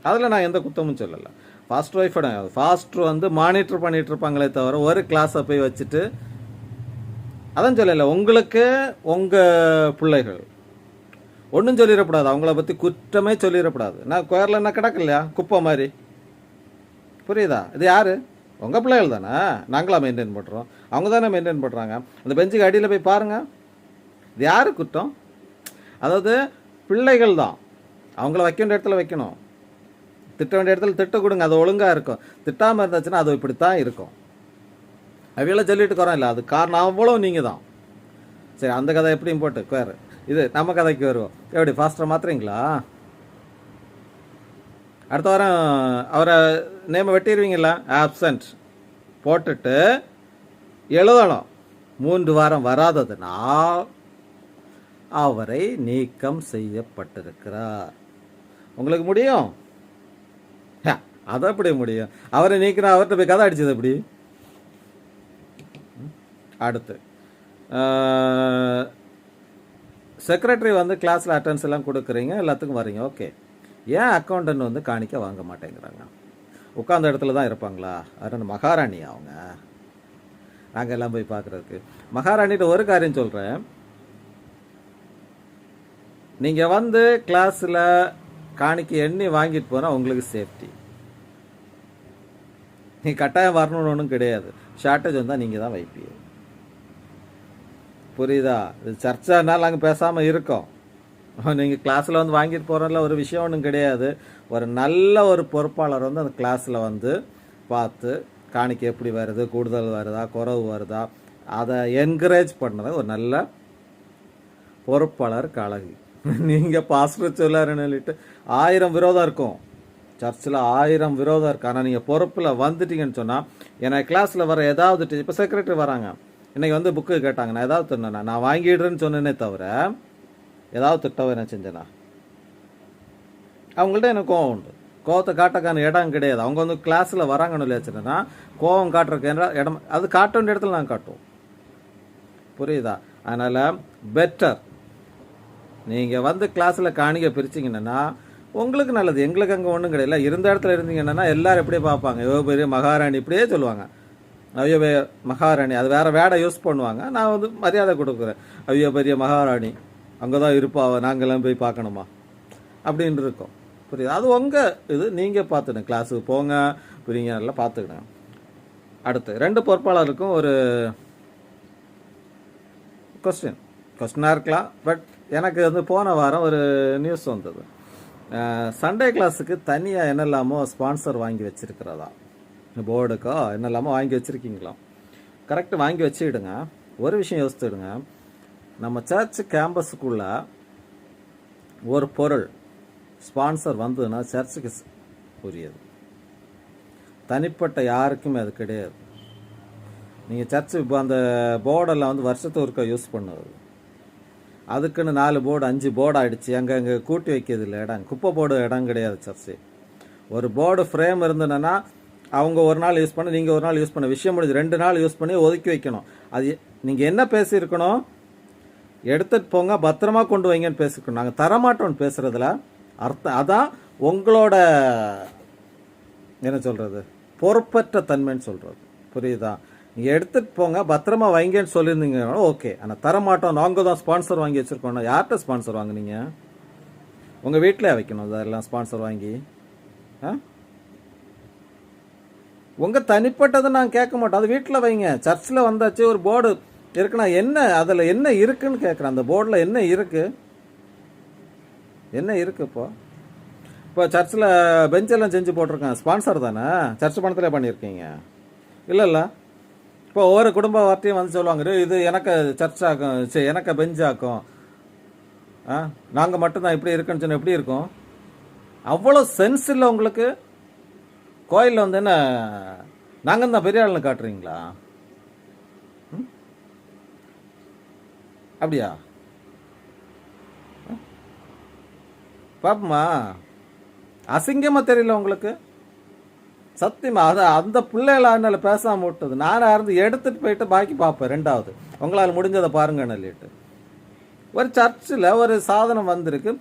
அதில் நான் எந்த குத்தமும் சொல்லலை. ஃபாஸ்ட் ஒய்ஃபை ஃபாஸ்ட்ரு வந்து மானிட்டர் பண்ணிகிட்டு இருப்பாங்களே தவிர ஒரு கிளாஸை போய் வச்சுட்டு அதான் சொல்லலை. உங்களுக்கு உங்கள் பிள்ளைகள் ஒன்றும் சொல்லிடக்கூடாது, அவங்கள பற்றி குற்றமே சொல்லிடக்கூடாது. நான் கோயிலில் என்ன கிடக்கு இல்லையா குப்பை மாதிரி, புரியுதா? இது யார்? உங்கள் பிள்ளைகள் தானே, நாங்களாக மெயின்டைன் பண்ணுறோம், அவங்க தானே மெயின்டைன் பண்ணுறாங்க. அந்த பெஞ்சுக்கு அடியில் போய் பாருங்கள், இது யாரு குற்றம்? அதாவது பிள்ளைகள் தான், அவங்கள வைக்க வேண்டிய இடத்துல வைக்கணும், திட்ட வேண்டிய இடத்துல திட்ட கொடுங்க, அது ஒழுங்காக இருக்கும். திட்டாமல் இருந்துச்சுன்னா அது இப்படி தான் இருக்கும். அவையெல்லாம் சொல்லிட்டு குறோம் இல்லை, அது காரணம் அவ்வளோ நீங்கள் தான். சரி, அந்த கதை எப்படியும் போட்டு வேறு, இது நம்ம கதைக்கு வருவோம். எப்படி ஃபாஸ்ட்டாக மாற்றுறீங்களா? அடுத்த வாரம் அவரை நேமை வெட்டிடுவீங்களா? ஆப்சண்ட் போட்டுட்டு எழுதணும், 3 வாரம் வராததுனால் அவரை நீக்கம் செய்யப்பட்டிருக்கிறார். உங்களுக்கு முடியும்? அதை எப்படி முடியும்? அவரை நீக்கினா அவர்கிட்ட போய் கதை அடிச்சது எப்படி? அடுத்து செக்ரட்டரி வந்து கிளாஸில் அட்டெண்டன்ஸ் எல்லாம் கொடுக்குறீங்க, எல்லாத்துக்கும் வரீங்க, ஓகே. ஏன் அக்கௌண்டன்ட் வந்து காணிக்க வாங்க மாட்டேங்கிறாங்க? உட்காந்த இடத்துல தான் இருப்பாங்களா? அது மகாராணி அவங்க, நாங்கள் எல்லாம் போய் பார்க்குறதுக்கு. மகாராணிகிட்ட ஒரு காரியம் சொல்கிறேன், நீங்கள் வந்து கிளாஸில் காணிக்க எண்ணி வாங்கிட்டு போனால் உங்களுக்கு சேஃப்டி. நீ கட்டாயம் வரணும்னு ஒன்றும் கிடையாது, ஷார்ட்டேஜ் வந்தால் நீங்கள் தான் வைப்பீங்க. புரியுதா? இது சர்ச்சானாலும் நாங்கள் பேசாமல் இருக்கோம். நீங்கள் கிளாஸில் வந்து வாங்கிட்டு போகிறதுல ஒரு விஷயம் ஒன்றும் கிடையாது. ஒரு நல்ல ஒரு பொறுப்பாளர் வந்து அந்த கிளாஸில் வந்து பார்த்து காணிக்க எப்படி வருது, கூடுதல் வருதா, குறைவு வருதா, அதை என்கரேஜ் பண்ணது ஒரு நல்ல பொறுப்பாளருக்கு அழகு. நீங்கள் பாஸ்டர் சொல்லாருன்னு சொல்லிட்டு 1000 விரோதம் இருக்கும், சர்ச்சில் 1000 விரோதம் இருக்குது. ஆனால் நீங்கள் பொறுப்பில் வந்துட்டீங்கன்னு சொன்னால், எனக்கு கிளாஸில் வர ஏதாவது இப்போ செக்ரட்டரி வராங்க, இன்றைக்கி வந்து புக்கு கேட்டாங்க, நான் ஏதாவது தின்னேண்ணா, நான் வாங்கிடுறேன்னு சொன்னேனே தவிர ஏதாவது திட்டவை என்ன செஞ்சேண்ணா, அவங்கள்ட்ட எனக்கு கோவம் உண்டு. கோவத்தை காட்டக்கான இடம் கிடையாது. அவங்க வந்து கிளாஸில் வராங்கன்னு வச்சுன்னா கோவம் காட்டுறதுக்கு இடம், அது காட்ட வேண்டிய இடத்துல நாங்கள் காட்டுவோம். புரியுதா? அதனால் பெட்டர் நீங்கள் வந்து கிளாஸில் காணிக்க பிரிச்சிங்கன்னா உங்களுக்கு நல்லது, எங்களுக்கு அங்கே ஒன்றும் கிடையாது. இருந்த இடத்துல இருந்தீங்கன்னா எல்லோரும் எப்படியே பார்ப்பாங்க, ஐயோ பெரிய மகாராணி இப்படியே சொல்லுவாங்க, ஐயோ மகாராணி, அது வேறு வேடை யூஸ் பண்ணுவாங்க. நான் வந்து மரியாதை கொடுக்குறேன், ஐயோ பெரிய மகாராணி அங்கே தான் இருப்பா, நாங்கள்லாம் போய் பார்க்கணுமா அப்படின்னு இருக்கோம். புரியுது? அது உங்கள் இது, நீங்கள் பார்த்துக்கணும், கிளாஸுக்கு போங்க புரியுங்க, நல்லா பார்த்துக்கணும். அடுத்து 2 பொறுப்பாளருக்கும் ஒரு கொஸ்டினாக இருக்கலாம். பட் எனக்கு வந்து போன வாரம் ஒரு நியூஸ் வந்தது, சண்டே கிளாஸுக்கு தனியாக என்னெல்லாமோ ஸ்பான்சர் வாங்கி வச்சுருக்கிறதா, போர்டுக்கோ என்னெல்லாமோ வாங்கி வச்சுருக்கீங்களா? கரெக்டு, வாங்கி வச்சுக்கிடுங்க. ஒரு விஷயம் யோசிச்சுடுங்க, நம்ம சர்ச் கேம்பஸுக்குள்ளே ஒரு பொருள் ஸ்பான்சர் வந்ததுன்னா சர்ச்சுக்கு புரியுது, தனிப்பட்ட யாருக்குமே அது கிடையாது. நீங்கள் சர்ச்சு இப்போ அந்த போர்டெல்லாம் வந்து வருஷத்துக்கு ஒருக்கா யூஸ் பண்ணுவது, அதுக்குன்னு 4 போர்டு 5 போர்டு ஆகிடுச்சு, அங்கே கூட்டி வைக்கிறது இல்லை இடம், குப்பை போர்டு இடம் கிடையாது சர்ச்சு. ஒரு போர்டு ஃப்ரேம் இருந்ததுன்னா அவங்க ஒரு நாள் யூஸ் பண்ண, நீங்கள் ஒரு நாள் யூஸ் பண்ண, விஷயம் முடிஞ்சு 2 நாள் யூஸ் பண்ணி ஒதுக்கி வைக்கணும். அது நீங்கள் என்ன பேசியிருக்கணும், எடுத்துகிட்டு போங்க பத்திரமா கொண்டு வைங்கன்னு பேசிக்கணும். நாங்கள் தரமாட்டோம்னு பேசுகிறதுல அர்த்தம் அதான் உங்களோட என்ன சொல்கிறது, பொறுப்பற்ற தன்மைன்னு சொல்கிறது. புரியுதா? நீங்கள் எடுத்துகிட்டு போங்க பத்திரமா வைங்கன்னு சொல்லியிருந்தீங்கன்னா ஓகே. ஆனால் தரமாட்டோம், நாங்கள் தான் ஸ்பான்சர் வாங்கி வச்சுருக்கோம். யார்கிட்ட ஸ்பான்சர் வாங்குனீங்க? உங்கள் வீட்டிலே வைக்கணும் அதெல்லாம் ஸ்பான்சர் வாங்கி. உங்கள் தனிப்பட்டதை நான் கேட்க மாட்டோம், அது வீட்டில் வைங்க. சர்ச்சில் வந்தாச்சு ஒரு போர்டு இருக்குண்ணா, என்ன அதில் என்ன இருக்குன்னு கேட்குறேன், அந்த போர்டில் என்ன இருக்குது, என்ன இருக்குது? இப்போ சர்ச்சில் பெஞ்செல்லாம் செஞ்சு போட்டிருக்கேன், ஸ்பான்சர் தானே, சர்ச் பணத்தில் பண்ணியிருக்கீங்க இல்லைல்ல? இப்போ ஒவ்வொரு குடும்ப வார்த்தையும் வந்து சொல்லுவாங்க, இது எனக்கு சர்ச் ஆக்கும், சரி எனக்கு பெஞ்ச் ஆக்கும், நாங்கள் மட்டும்தான் இப்படி இருக்குன்னு சொன்னால் எப்படி இருக்கும்? அவ்வளோ சென்ஸ் இல்லை உங்களுக்கு. கோயிலில் வந்து என்ன நாங்கள் தான் பெரிய ஆளுன்னு காட்டுறீங்களா? அப்படியா? பாப்பமா அசிங்கமாக தெரியல உங்களுக்கு? சத்தியமா அதை அந்த பிள்ளைகளால பேசாமல் விட்டது. நானாக இருந்து எடுத்துகிட்டு போயிட்டு பாக்கி பார்ப்பேன். 2வது உங்களால் முடிஞ்சதை பாருங்க சொல்லிட்டு. ஒரு சர்ச்சில் ஒரு சாதனம் வந்திருக்கு,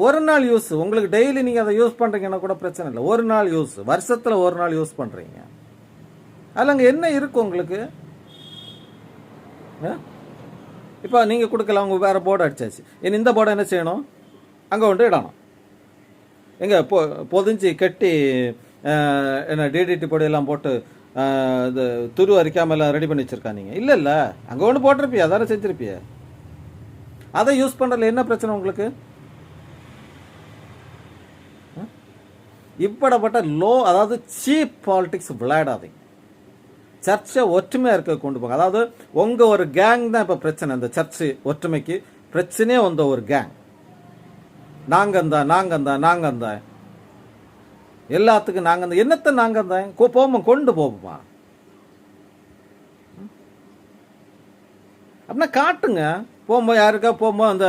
ஒரு நாள் யூஸ், உங்களுக்கு டெய்லி நீங்கள் அதை யூஸ் பண்ணுறீங்கன்னா கூட பிரச்சனை இல்லை. ஒரு நாள் யூஸ், வருஷத்தில் ஒரு நாள் யூஸ் பண்ணுறீங்க, அதில் அங்கே என்ன இருக்கும் உங்களுக்கு? இப்போ நீங்கள் கொடுக்கல, அவங்க வேறு போர்டு அடிச்சாச்சு, இனி இந்த போர்டை என்ன செய்யணும், அங்கே கொண்டு இடணும். எங்கே பொதிஞ்சு கட்டி என்ன டிடிடி பொடியெல்லாம் போட்டு இது துரு அரிக்காமல் ரெடி பண்ணி வச்சுருக்கா நீங்கள்? இல்லை அங்கே ஒன்று போட்டிருப்பியா, அதான செஞ்சுருப்பிய. அதை யூஸ் பண்ணுறதுல என்ன பிரச்சனை உங்களுக்கு? இப்படிப்பட்ட அதாவது சீப் பாலிடிக்ஸ் விளையாடாதீங்க. சர்ச்சை ஒற்றுமையாக இருக்க கொண்டு போங்க. அதாவது உங்கள் ஒரு கேங் தான் இப்போ பிரச்சனை. இந்த சர்ச்சு ஒற்றுமைக்கு பிரச்சனையே வந்த ஒரு கேங். நாங்கள் தான் எல்லாத்துக்கும் நாங்கள் என்னத்தை நாங்கள் தான் போவோமா, கொண்டு போவோமா? அப்படின்னா காட்டுங்க. போகும்போது யாருக்கா போகும்போது அந்த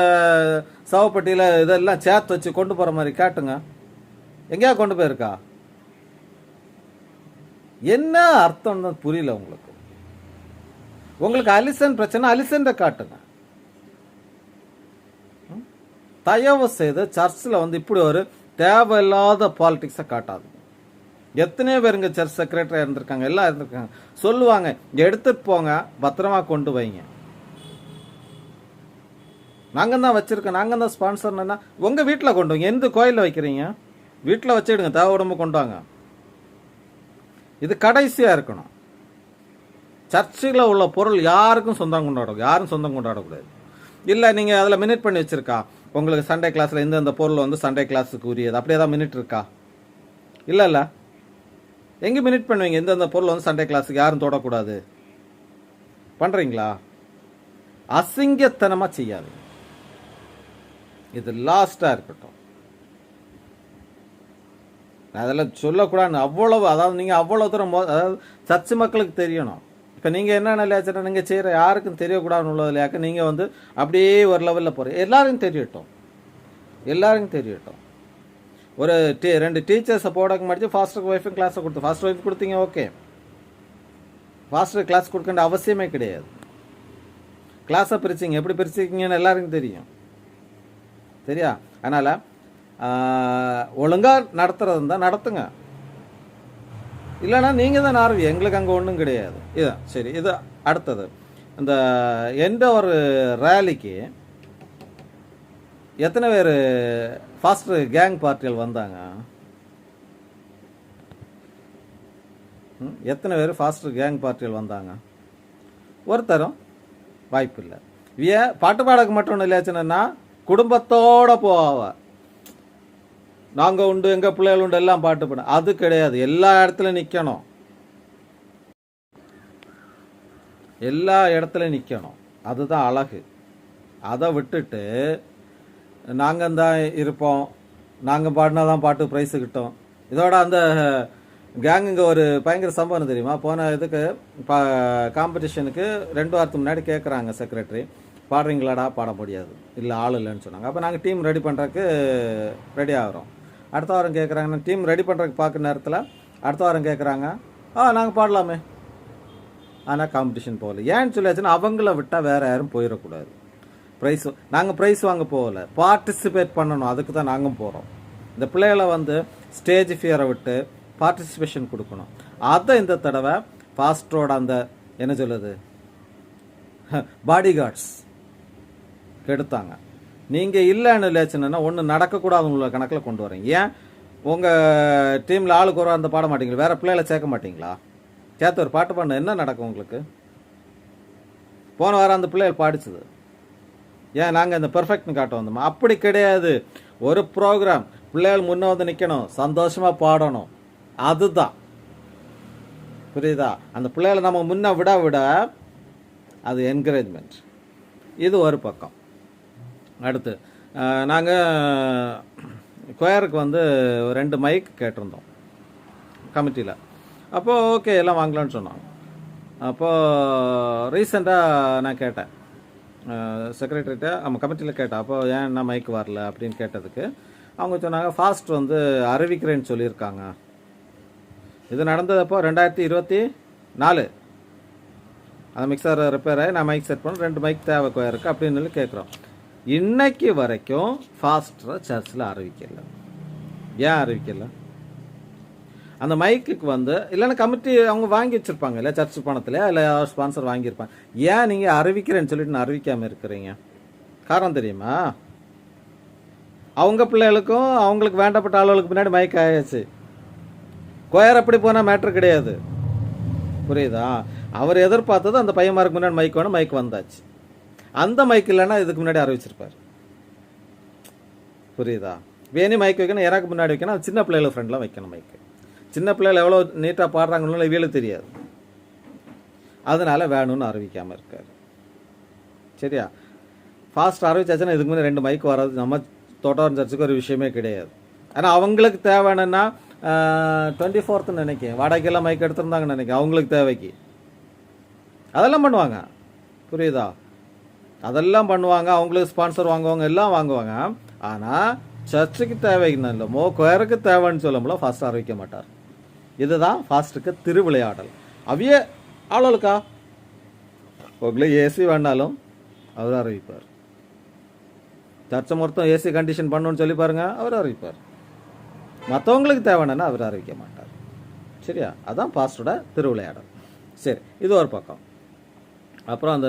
சவப்பட்டியில் இதெல்லாம் சேர்த்து வச்சு கொண்டு போகிற மாதிரி காட்டுங்க. எங்கேயா கொண்டு போயிருக்கா? என்ன அர்த்தம் புரியல உங்களுக்கு. உங்களுக்கு அலிசன் பிரச்சனை, அலிசன் காட்டுங்க. தயவு செய்து சர்ச்சில் வந்து இப்படி ஒரு தேவையில்லாத பாலிடிக்ஸை காட்டாது. எத்தனையோ பேருங்க சர்ச் செக்ரட்டரியாக இருந்திருக்காங்க, எல்லாம் இருந்திருக்காங்க. சொல்லுவாங்க, எடுத்துட்டு போங்க, பத்திரமா கொண்டு வைங்க. நாங்கள் தான் வச்சிருக்கோம், நாங்கள் தான் ஸ்பான்சர்னா உங்கள் வீட்டில் கொண்டு வைங்க. எந்த கோயிலில் வைக்கிறீங்க? வீட்டில் வச்சுடுங்க, தேவை உடம்பு கொண்டு வாங்க. இது கடைசியாக இருக்கணும். சர்ச்சில் உள்ள பொருள் யாருக்கும் சொந்தம் கொண்டாடும், யாரும் சொந்தம் கொண்டாடக்கூடாது. இல்லை நீங்கள் அதில் மினிட் பண்ணி வச்சுருக்கா, உங்களுக்கு சண்டே கிளாஸில் இந்த பொருள் வந்து சண்டே கிளாஸுக்கு உரியது, அப்படியே தான் மினிட் இருக்கா? இல்லை எங்கே மினிட் பண்ணுவீங்க? இந்த பொருள் வந்து சண்டே கிளாஸுக்கு யாரும் தொடக்கூடாது பண்ணுறீங்களா? அசிங்கத்தனமாக செய்யாது. இது லாஸ்ட்டாக இருக்கட்டும். அதெல்லாம் சொல்லக்கூடாது. அவ்வளவு, அதாவது நீங்கள் அவ்வளோ தூரம் அதாவது சர்ச்சு மக்களுக்கு தெரியணும். இப்போ நீங்கள் என்ன இல்லையாச்சுன்னா நீங்கள் செய்கிற யாருக்கும் தெரியக்கூடாதுன்னு உள்ளது இல்லையாக்க நீங்கள் வந்து அப்படியே ஒரு லெவலில் போகிற. எல்லாருக்கும் தெரியட்டும். ஒரு 2 டீச்சர்ஸை போடக்க மாட்டி ஃபாஸ்டர் ஒய்ஃபும் கிளாஸை கொடுத்து ஃபாஸ்டர் ஒய்ஃப் கொடுத்தீங்க, ஓகே. ஃபாஸ்டர் கிளாஸ் கொடுக்க வேண்டிய அவசியமே கிடையாது. கிளாஸை பிரிச்சிங்க, எப்படி பிரிச்சிருக்கீங்கன்னு எல்லாருக்கும் தெரியும், சரியா? அதனால் ஒழுங்காக நடத்துறது இருந்தால் நடத்துங்க. இல்லைன்னா நீங்கள் தான் ஆர்வி, எங்களுக்கு அங்கே ஒன்றும் கிடையாது. இதுதான் சரி. இது அடுத்தது, இந்த எந்த ஒரு ரேலிக்கு எத்தனை பேர் ஃபாஸ்டர் கேங் பார்ட்டிகள் வந்தாங்க? எத்தனை பேர் ஃபாஸ்டர் கேங் பார்ட்டிகள் வந்தாங்க? ஒருத்தரும் வாய்ப்பு இல்லை. பாட்டு பாடக்கு மட்டும் ஒன்று இல்லையாச்சுன்னா குடும்பத்தோடு போவா, நாங்கள் உண்டு, எங்கள் பிள்ளைகள் உண்டு, எல்லாம் பாட்டு பாட. அது கிடையாது. எல்லா இடத்துலையும் நிற்கணும். அதுதான் அழகு. அதை விட்டுட்டு நாங்கள் தான் இருப்போம், நாங்கள் பாடினா தான் பாட்டு ப்ரைஸு கிட்டோம். இதோட அந்த கேங்குங்க ஒரு பயங்கர சம்பவம் தெரியுமா? போன இதுக்கு காம்படிஷனுக்கு 2 வாரத்துக்கு முன்னாடி கேட்குறாங்க செக்ரட்டரி, பாடுறீங்களாடா? பாட முடியாது, இல்லை ஆள் இல்லைன்னு சொன்னாங்க. அப்போ நாங்கள் டீம் ரெடி பண்ணுறதுக்கு ரெடி ஆகிறோம். அடுத்த வாரம் கேட்குறாங்க, டீம் ரெடி பண்ணுறதுக்கு பார்க்குற நேரத்தில் அடுத்த வாரம் கேட்குறாங்க, நாங்கள் பாடலாமே, ஆனால் காம்படிஷன் போகல. ஏன்னு சொல்லியாச்சுன்னா அவங்கள விட்டால் வேறு யாரும் போயிடக்கூடாது. நாங்கள் ப்ரைஸ் வாங்க போகல, பார்ட்டிசிபேட் பண்ணணும், அதுக்கு தான் நாங்கள் போகிறோம். இந்த பிள்ளைகளை வந்து ஸ்டேஜ் ஃபியரை விட்டு பார்ட்டிசிபேஷன் கொடுக்கணும். அதை இந்த தடவை பாஸ்டரோட அந்த என்ன சொல்லுது பாடி கார்ட்ஸ் கெடுத்தாங்க. நீங்கள் இல்லைன்னு இல்லைச்சுன்னா ஒன்று நடக்கக்கூடாது உங்களை கணக்கில் கொண்டு வரீங்க. ஏன் உங்கள் டீமில் ஆளுக்கு ஒரு அந்த பாட மாட்டீங்களா? வேறு பிள்ளைகளை சேர்க்க மாட்டிங்களா? சேர்த்து ஒரு பாட்டு பாடின என்ன நடக்கும் உங்களுக்கு? போன வாரம் அந்த பிள்ளைகள் பாடிச்சது. ஏன் நாங்கள் இந்த பெர்ஃபெக்ட்னு காட்ட வந்தோமா? அப்படி கிடையாது. ஒரு ப்ரோக்ராம் பிள்ளைகள் முன்னே வந்து நிற்கணும், சந்தோஷமாக பாடணும், அதுதான். புரியுதா? அந்த பிள்ளைகளை நம்ம முன்ன விட அது என்கரேஜ்மெண்ட். இது ஒரு பக்கம். அடுத்து நாங்கள் கொயருக்கு வந்து 2 மைக் கேட்டிருந்தோம் கமிட்டியில். அப்போது ஓகே எல்லாம் வாங்கலான்னு சொன்னோம். அப்போது ரீசெண்டாக நான் கேட்டேன் செக்ரட்டரிட்ட, நம்ம கமிட்டியில் கேட்டேன், அப்போது ஏன் என்ன மைக் வரல அப்படின்னு கேட்டதுக்கு அவங்க சொன்னாங்க, ஃபாஸ்ட் வந்து அறிவிக்கிறேன்னு சொல்லியிருக்காங்க. இது நடந்ததப்போ 2024 அந்த மிக்சர் ரிப்பேர் ஆகி நான் மைக் செட் பண்ண 2 மைக் தேவை இருக்குது அப்படின்னு சொல்லி கேட்குறோம். இன்னைக்கு வரைக்கும் ஃபாஸ்டரை சர்ச்சில் அறிவிக்கல. ஏன் அறிவிக்கல? அந்த மைக்குக்கு வந்து இல்லைன்னா கமிட்டி அவங்க வாங்கி வச்சுருப்பாங்க இல்லை, சர்ச் பணத்தில் இல்லை ஸ்பான்சர் வாங்கியிருப்பாங்க. ஏன் நீங்கள் அறிவிக்கிறேன்னு சொல்லிட்டு நான் அறிவிக்காமல் இருக்கிறீங்க? காரணம் தெரியுமா? அவங்க பிள்ளைகளுக்கும் அவங்களுக்கு வேண்டப்பட்ட ஆளுகளுக்கு பின்னாடி மைக் ஆயாச்சு. கொயர் அப்படி போனால் மேட்ரு கிடையாது. புரியுதா? அவர் எதிர்பார்த்தது அந்த பையன்மாருக்கு முன்னாடி மைக் வேணும், மைக் வந்தாச்சு. அந்த மைக் இல்லைன்னா இதுக்கு முன்னாடி அறிவிச்சிருப்பார். புரியுதா? வேணி மைக் வைக்கணும், எனக்கு முன்னாடி வைக்கணும், சின்ன பிள்ளைகள ஃப்ரெண்ட்லாம் வைக்கணும் மைக்கு. சின்ன பிள்ளைகள் எவ்வளோ நீட்டாக பாடுறாங்கன்னு இவளுக்கு தெரியாது, அதனால வேணும்னு அறிவிக்காமல் இருக்காரு. சரியா? ஃபாஸ்ட் அறிவிச்சாச்சுன்னா இதுக்கு முன்னாடி 2 மைக் வராது, நம்ம தோட்டம் சர்ச்சுக்கு ஒரு விஷயமே கிடையாது. ஆனால் அவங்களுக்கு தேவைன்னா 24th நினைக்கிறேன், வாடகைக்கெல்லாம் மைக் எடுத்திருந்தாங்கன்னு நினைக்கிறேன், அவங்களுக்கு தேவைக்கு அதெல்லாம் பண்ணுவாங்க. புரியுதா? அதெல்லாம் பண்ணுவாங்க, அவங்களுக்கு ஸ்பான்சர் வாங்குவாங்க, எல்லாம் வாங்குவாங்க. ஆனால் சர்ச்சுக்கு தேவைன்னு இல்லமோ கொயருக்கு தேவைன்னு சொல்லும்போது ஃபாஸ்ட் அறிவிக்க மாட்டார். இதுதான் ஃபாஸ்ட்டுக்கு திருவிளையாடல். அவைய ஆளுக்கா உங்களுக்கு ஏசி வேணாலும் அவர் அறிவிப்பார். சர்ச்சை மொத்தம் ஏசி கண்டிஷன் பண்ணணும்னு சொல்லி பாருங்க, அவர் அறிவிப்பார். மற்றவங்களுக்கு தேவைன்னா அவர் அறிவிக்க மாட்டார். சரியா? அதான் பாஸ்டோட திருவிளையாடல். சரி, இது ஒரு பக்கம். அப்புறம் அந்த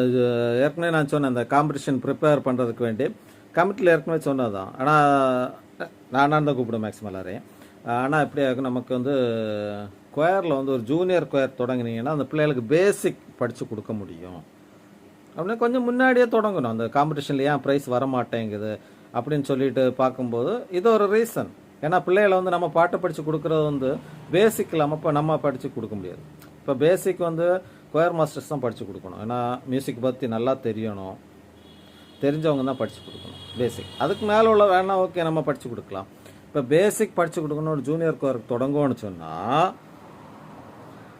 ஏற்கனவே நான் சொன்னேன், அந்த காம்படிஷன் ப்ரிப்பேர் பண்ணுறதுக்கு வேண்டி கமிட்டியில் ஏற்கனவே சொன்னதான். ஆனால் நான் தான் கூப்பிடுவேன் மேக்ஸிமம் எல்லாரையும். ஆனால் எப்படியாக்கும் நமக்கு வந்து கொயரில் வந்து ஒரு ஜூனியர் கொயர் தொடங்கினீங்கன்னா அந்த பிள்ளைகளுக்கு பேசிக் படித்து கொடுக்க முடியும். அப்படின்னா கொஞ்சம் முன்னாடியே தொடங்கணும். அந்த காம்படிஷனில் ஏன் ப்ரைஸ் வர மாட்டேங்குது அப்படின்னு சொல்லிட்டு பார்க்கும்போது இது ஒரு ரீசன். ஏன்னா பிள்ளைகளை வந்து நம்ம பாட்டு படித்து கொடுக்குறது வந்து பேசிக் இல்லாமல் இப்போ நம்ம படித்து கொடுக்க முடியாது. இப்போ பேசிக் வந்து கொயர் மாஸ்டர்ஸ் தான் படித்து கொடுக்கணும். ஏன்னா மியூசிக் பற்றி நல்லா தெரியணும், தெரிஞ்சவங்க தான் படித்து கொடுக்கணும் பேசிக். அதுக்கு மேலே உள்ள வேணா ஓகே நம்ம படித்து கொடுக்கலாம். இப்போ பேசிக் படித்து கொடுக்கணும் ஒரு ஜூனியர் கொயருக்கு தொடங்கும்னு சொன்னால்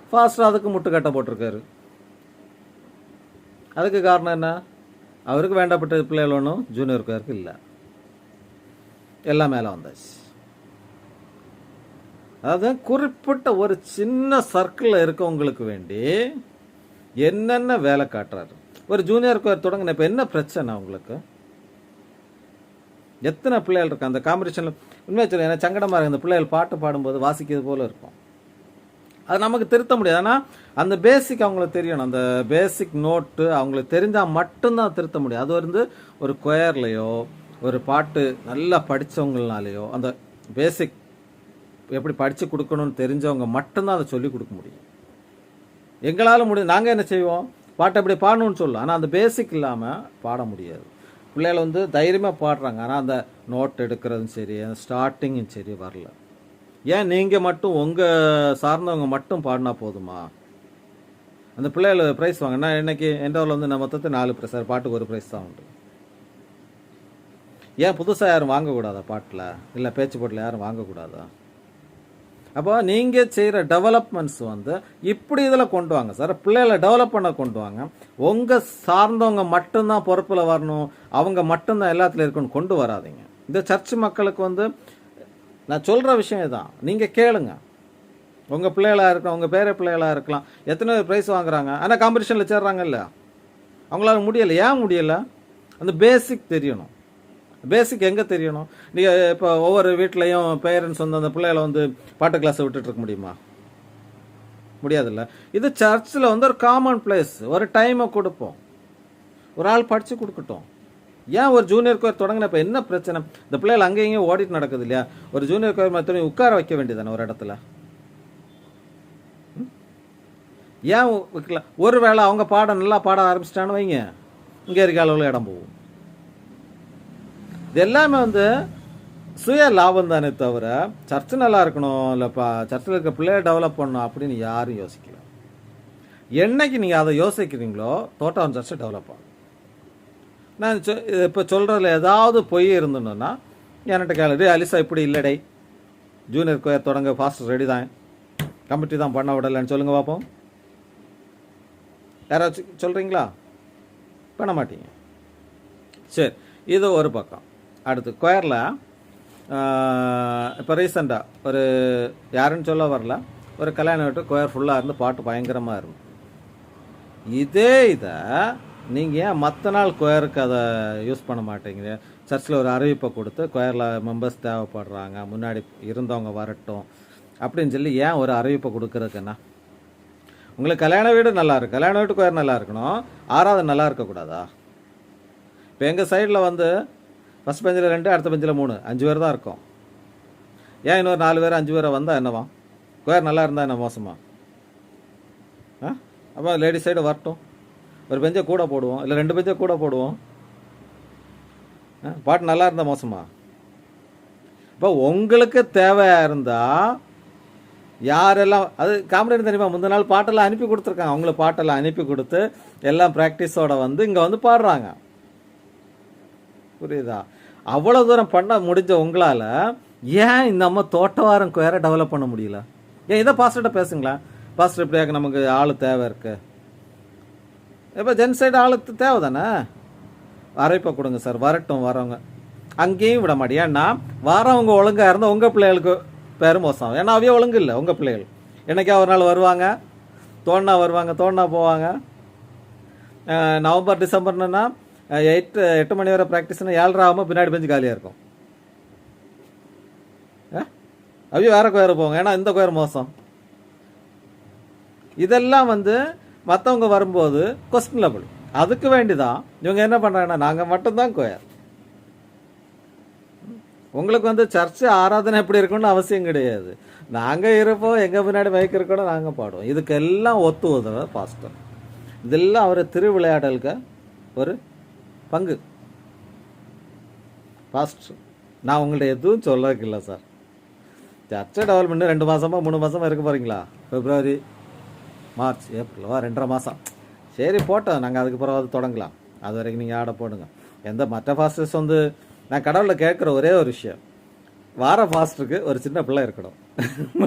ஃபாஸ்ட்டாக அதுக்கு முட்டுக்கட்டை போட்டிருக்காரு. அதுக்கு காரணம் என்ன? அவருக்கு வேண்டப்பட்ட பிள்ளைகள் ஒன்றும் ஜூனியர் கொயருக்கு இல்லை, எல்லாம் மேலே வந்தாச்சு. அதாவது குறிப்பிட்ட ஒரு சின்ன சர்க்கிளில் இருக்கவங்களுக்கு வேண்டி என்னென்ன வேலை காட்டுறாரு. ஒரு ஜூனியர் கொயர் தொடங்கின இப்போ என்ன பிரச்சனை உங்களுக்கு? எத்தனை பிள்ளைகள் இருக்கு அந்த காம்படிஷனில்? உண்மையாக சொல்ல எனக்கு சங்கடமாக இருக்குது. அந்த பிள்ளைகள் பாட்டு பாடும்போது வாசிக்கிறது போல இருக்கும், அது நமக்கு திருத்த முடியாது. ஆனால் அந்த பேசிக் அவங்களுக்கு தெரியணும். அந்த பேசிக் நோட்டு அவங்களுக்கு தெரிஞ்சால் மட்டும்தான் திருத்த முடியும். அது வந்து ஒரு கொயர்லையோ ஒரு பாட்டு நல்லா படித்தவங்களாலேயோ அந்த பேசிக் எப்படி படித்து கொடுக்கணும்னு தெரிஞ்சவங்க மட்டும்தான் அதை சொல்லிக் கொடுக்க முடியும். எங்களால் முடியும். நாங்கள் என்ன செய்வோம், பாட்டை எப்படி பாடணும்னு சொல்லலாம், ஆனால் அந்த பேசிக் இல்லாமல் பாட முடியாது. பிள்ளைகள் வந்து தைரியமாக பாடுறாங்க, ஆனால் அந்த நோட் எடுக்கிறதும் சரி அந்த ஸ்டார்டிங்கும் சரி வரல. ஏன் நீங்கள் மட்டும் உங்கள் சார்ந்தவங்க மட்டும் பாடினா போதுமா? அந்த பிள்ளைகள் ப்ரைஸ் வாங்கினா இன்னைக்கு எண்டோவில் வந்து நம்ம மொத்தத்தை 4 ப்ரைஸ், பாட்டுக்கு ஒரு ப்ரைஸ் தான் உண்டு. ஏன் புதுசாக யாரும் வாங்கக்கூடாதா? பாட்டில் இல்லை பேச்சு போட்டில் யாரும் வாங்கக்கூடாதா? அப்போ நீங்கள் செய்கிற டெவலப்மெண்ட்ஸ் வந்து இப்படி இதில் கொண்டு வாங்க சார். பிள்ளைகளை டெவலப் பண்ண கொண்டு வாங்க. உங்கள் சார்ந்தவங்க மட்டும்தான் பொறுப்பில் வரணும், அவங்க மட்டும்தான் எல்லாத்துலையும் இருக்கணும் கொண்டு வராதிங்க. இந்த சர்ச் மக்களுக்கு வந்து நான் சொல்கிற விஷயம் இதுதான். நீங்கள் கேளுங்க. உங்கள் பிள்ளைகளாக இருக்கலாம், உங்கள் பேர பிள்ளைகளாக இருக்கலாம், எத்தனை ப்ரைஸ் வாங்குறாங்க, ஆனால் காம்படிஷனில் சேர்றாங்கல்ல, அவங்களால முடியலை. ஏன் முடியலை? அந்த பேசிக் தெரியணும். பேசிக் எங்கே தெரியணும்? நீங்கள் இப்போ ஒவ்வொரு வீட்லேயும் பேரண்ட்ஸ் வந்து அந்த பிள்ளைகளை வந்து பாட்டு கிளாஸை விட்டுட்டு இருக்க முடியுமா? முடியாதுல்ல. இது சர்ச்சில் வந்து ஒரு காமன் பிளேஸ். ஒரு டைமை கொடுப்போம், ஒரு ஆள் படித்து கொடுக்கட்டும். ஏன் ஒரு ஜூனியர் கோயர் தொடங்கின இப்போ என்ன பிரச்சனை? இந்த பிள்ளைகள் அங்கே இங்கேயும் ஓடிட்டு நடக்குது இல்லையா? ஒரு ஜூனியர் கோயர் மற்ற உட்கார வைக்க வேண்டியதானே ஒரு இடத்துல? ஏன் வைக்கல? ஒரு வேளை அவங்க நல்லா பாட ஆரம்பிச்சிட்டான்னு வைங்க, இங்கே இருக்க அளவில் இடம் போகும். இது எல்லாமே வந்து சுய லாபம் தானே தவிர சர்ச்சு நல்லா இருக்கணும் இல்லைப்பா, சர்ச்சில் இருக்க பிள்ளைய டெவலப் பண்ணணும் அப்படின்னு யாரும் யோசிக்கல. என்னைக்கு நீங்கள் அதை யோசிக்கிறீங்களோ தோட்டம் சர்ச்சை டெவலப் ஆகும். நான் இப்போ சொல்கிறதுல ஏதாவது பொய் இருந்துன்னா என்கிட்ட கேளு, அலிசா இப்படி இல்லடே, ஜூனியர் கோயர் தொடங்க ஃபாஸ்ட் ரெடி தான், கமிட்டி தான் பண்ண விடலைன்னு சொல்லுங்கள் பார்ப்போம். யாராச்சும் சொல்கிறீங்களா? பண்ண மாட்டீங்க. சரி, இது ஒரு பக்கம். அடுத்து கொயரில் இப்போ ரீசெண்டாக ஒரு யாருன்னு சொல்ல வரல, ஒரு கல்யாணம் விட்டு கொயர் ஃபுல்லாக இருந்து பாட்டு பயங்கரமாக இருக்கும். இதை நீங்கள் ஏன் மற்ற நாள் கொயருக்கு அதை யூஸ் பண்ண மாட்டேங்கிறீங்க? சர்ச்சில் ஒரு அறிவிப்பை கொடுத்து கொயரில் மெம்பர்ஸ் தேவைப்படுறாங்க, முன்னாடி இருந்தவங்க வரட்டும் அப்படின்னு சொல்லி ஏன் ஒரு அறிவிப்பை கொடுக்குறதுக்குன்னா? உங்களுக்கு கல்யாண வீடு நல்லா இருக்கு, கல்யாண வீட்டு கொயர் நல்லா இருக்கணும், 6வது நல்லா இருக்கக்கூடாதா? இப்போ எங்கள் சைடில் வந்து ஃபஸ்ட் பெஞ்சில் 2, அடுத்த பெஞ்சில் 3, 5 பேர் தான் இருக்கும். ஏன் இன்னொரு 4 பேர் 5 பேரை வந்தால் என்னவா? கொயர் நல்லா இருந்தால் என்ன மோசமா? அப்போ லேடிஸ் சைடு வரட்டும், ஒரு பெஞ்சை கூட போடுவோம், இல்லை 2 பெஞ்சை கூட போடுவோம். பாட்டு நல்லா இருந்தால் மோசமா? இப்போ உங்களுக்கு தேவையாக இருந்தால் யாரெல்லாம் அது காமெடி தெரியுமா, முந்தின நாள் பாட்டெல்லாம் அனுப்பி கொடுத்துருக்காங்க, அவங்களுக்கு பாட்டெல்லாம் அனுப்பி கொடுத்து எல்லாம் ப்ராக்டிஸோட வந்து இங்கே வந்து பாடுறாங்க. புரியுதா? அவ்வளோ தூரம் பண்ண முடிஞ்ச உங்களால் ஏன் இந்த அம்மா தோட்டவாரம் வேற டெவலப் பண்ண முடியல? ஏன் இதை பாஸ்டர்கிட்ட பேசுங்களா, பாஸ்டர் இப்படியாக நமக்கு ஆள் தேவை இருக்கு. இப்போ ஜென் சைடு ஆள் தேவை தானே, அரைப்பா கொடுங்க சார், வரட்டும் வரவங்க. அங்கேயும் விட மாட்டேன், ஏன்னா வரவங்க ஒழுங்காக இருந்தால் உங்கள் பிள்ளைகளுக்கு பேரும் மோசம். ஏன்னா அவையே ஒழுங்கு இல்லை உங்கள் பிள்ளைகள். என்னைக்கா ஒரு நாள் வருவாங்க, தோணா வருவாங்க, தோணா போவாங்க. நவம்பர் டிசம்பர்னா 8 மணி வரை ப்ராக்டிஸ்னா 7:30 ஆகாமல் பின்னாடி பெஞ்சு காலியாக இருக்கும். அவையும் வேற கோயிறு போவாங்க, ஏன்னா இந்த கோயிறு மோசம். இதெல்லாம் வந்து மற்றவங்க வரும்போது கொஸ்டினபிள். அதுக்கு வேண்டிதான் இவங்க என்ன பண்ணுறாங்கன்னா, நாங்கள் மட்டும்தான் கோயர். உங்களுக்கு வந்து சர்ச்சு ஆராதனை எப்படி இருக்குன்னு அவசியம் கிடையாது. நாங்கள் இருப்போம், எங்கள் பின்னாடி மைக் இருக்கணும், நாங்கள் பாடுவோம். இதுக்கெல்லாம் ஒத்து உதவ பாஸ்டர். இதெல்லாம் அவர் திருவிளையாடலுக்கு ஒரு பங்கு. பாஸ்டர் நான் உங்கள்ட்ட எதுவும் சொல்லறதுக்கு இல்லை சார். சர்ச்சை டெவலப்மெண்ட் 2 மாதமா 3 மாதமா இருக்க போகிறீங்களா? பிப்ரவரி, மார்ச், ஏப்ரல் 2.5 மாதம். சரி போட்டோம், நாங்கள் அதுக்கு பிறகு தொடங்கலாம். அது வரைக்கும் நீங்கள் ஆட போடுங்க. எந்த மற்ற பாஸ்டர்ஸ் வந்து நான் கடவுளில் கேட்குற ஒரே ஒரு விஷயம், வார பாஸ்டருக்கு ஒரு சின்ன பிள்ளை இருக்கணும்.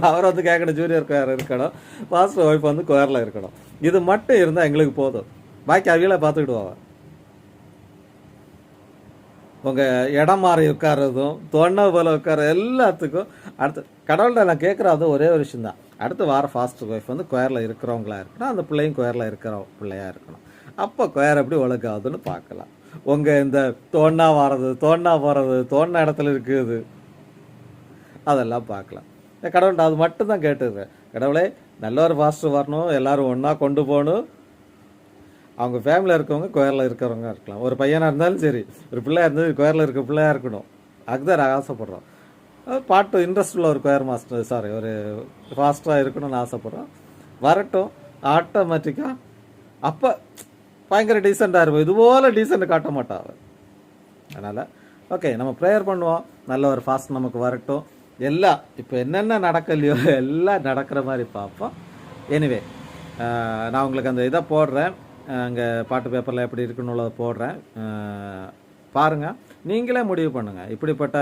அவர் வந்து கேட்கணும், ஜூனியர் கோயர் இருக்கணும், பாஸ்டர் ஒய்ஃப் வந்து கோயரில் இருக்கணும். இது மட்டும் இருந்தால் எங்களுக்கு போதும். பாக்கி அவையில பார்த்துக்கிடுவாங்க. உங்கள் இடம் மாறி உட்காரதும் தொன்னை போல் உட்கார எல்லாத்துக்கும் அடுத்து கடவுள்கிட்ட நான் கேட்குறது ஒரே ஒரு விஷயம் தான். அடுத்து வார ஃபாஸ்டர் ஒய்ஃப் வந்து கோயரில் இருக்கிறவங்களா இருக்கணும், அந்த பிள்ளையும் கோயரில் இருக்கிற பிள்ளையாக இருக்கணும். அப்போ கோயர் எப்படி ஒழுங்காகுதுன்னு பார்க்கலாம். உங்கள் இந்த தோணா வர்றது, தோணா போகிறது, தோண இடத்துல இருக்குது, அதெல்லாம் பார்க்கலாம். கடவுள்கிட்ட அது மட்டும் தான் கேட்டுருக்கேன். கடவுளே நல்ல ஒரு ஃபாஸ்டர் வரணும், எல்லோரும் ஒன்றா கொண்டு போகணும். அவங்க ஃபேமிலியில் இருக்கவங்க கோயரில் இருக்கிறவங்க இருக்கலாம். ஒரு பையனாக இருந்தாலும் சரி, ஒரு பிள்ளையாக இருந்தாலும் கோயரில் இருக்க பிள்ளையாக இருக்கணும். அதுதான் நாங்கள் ஆசைப்பட்றோம். பாட்டு இன்ட்ரெஸ்ட் உள்ள ஒரு கோயர் மாஸ்டர் ஒரு ஃபாஸ்டராக இருக்கணும்னு ஆசைப்பட்றோம். வரட்டும், ஆட்டோமேட்டிக்காக அப்போ பயங்கர டீசெண்டாக இருக்கும். இதுபோல் டீசெண்ட் காட்ட மாட்டான் அவர். அதனால் ஓகே, நம்ம ப்ரேயர் பண்ணுவோம், நல்ல ஒரு ஃபாஸ்ட் நமக்கு வரட்டும். எல்லாம் இப்போ என்னென்ன நடக்கலையோ எல்லாம் நடக்கிற மாதிரி பார்ப்போம். எனிவே நான் உங்களுக்கு அந்த இதை போடுறேன், அங்கே பாட்டு பேப்பரில் எப்படி இருக்குன்னு உள்ளதை போடுறேன், பாருங்கள். நீங்களே முடிவு பண்ணுங்கள். இப்படிப்பட்ட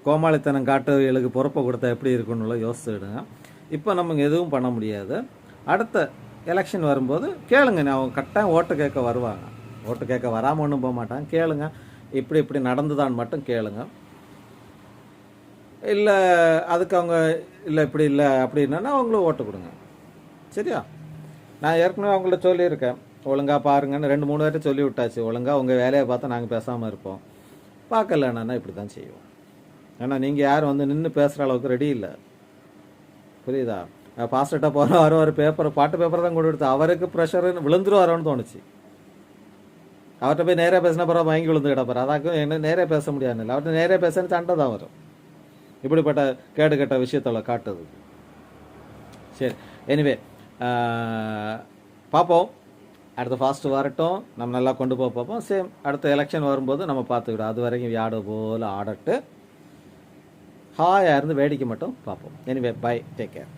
கோமாளித்தனம் காட்டுகளுக்கு பொறுப்பை கொடுத்தா எப்படி இருக்குன்னு யோசிச்சுடுங்க. இப்போ நமக்கு எதுவும் பண்ண முடியாது. அடுத்த எலெக்ஷன் வரும்போது கேளுங்க, அவங்க கட்டாயம் ஓட்டு கேட்க வருவாங்க. ஓட்டு கேட்க வராமல் ஒன்றும் போக மாட்டாங்க. கேளுங்க, இப்படி இப்படி நடந்துதான்னு மட்டும் கேளுங்க. இல்லை அதுக்கு அவங்க இல்லை இப்படி இல்லை அப்படின்னா அவங்களும் ஓட்டு கொடுங்க. சரியா? நான் ஏற்கனவே அவங்கள்ட்ட சொல்லியிருக்கேன், ஒழுங்காக பாருங்கன்னு 2-3 பேர்ட்ட சொல்லி விட்டாச்சு. ஒழுங்காக உங்கள் வேலையை பார்த்தா நாங்கள் பேசாமல் இருப்போம், பார்க்கலன்னா இப்படி தான் செய்வோம். ஏன்னா நீங்கள் யாரும் வந்து நின்று பேசுகிற அளவுக்கு ரெடி இல்லை. புரியுதா? பாஸ்டர்கிட்ட போகிற ஒரு பேப்பர், பாட்டு பேப்பர் தான் கொண்டு கொடுத்து அவருக்கு ப்ரெஷர் விழுந்துருவாரோன்னு தோணுச்சு. அவர்கிட்ட போய் நேராக பேசின பிறகு வாங்கி விழுந்து கிடப்பார். அதாக்கும் என்ன நேராக பேச முடியாது இல்லை, அவர்கிட்ட நேராக பேசுன்னு சண்டை தான் வரும். இப்படிப்பட்ட கேடு கெட்ட விஷயத்தோட காட்டுது. சரி, எனிவே பார்ப்போம். அடுத்த ஃபாஸ்ட்டு வரட்டும், நம்ம நல்லா கொண்டு போக பார்ப்போம். சேம் அடுத்த எலெக்ஷன் வரும்போது நம்ம பார்த்துக்கிடும். அது வரைக்கும் ஆடு போல் ஆடட்டு, ஹாயாக இருந்து வேடிக்கை மட்டும் பார்ப்போம். Anyway bye, take care.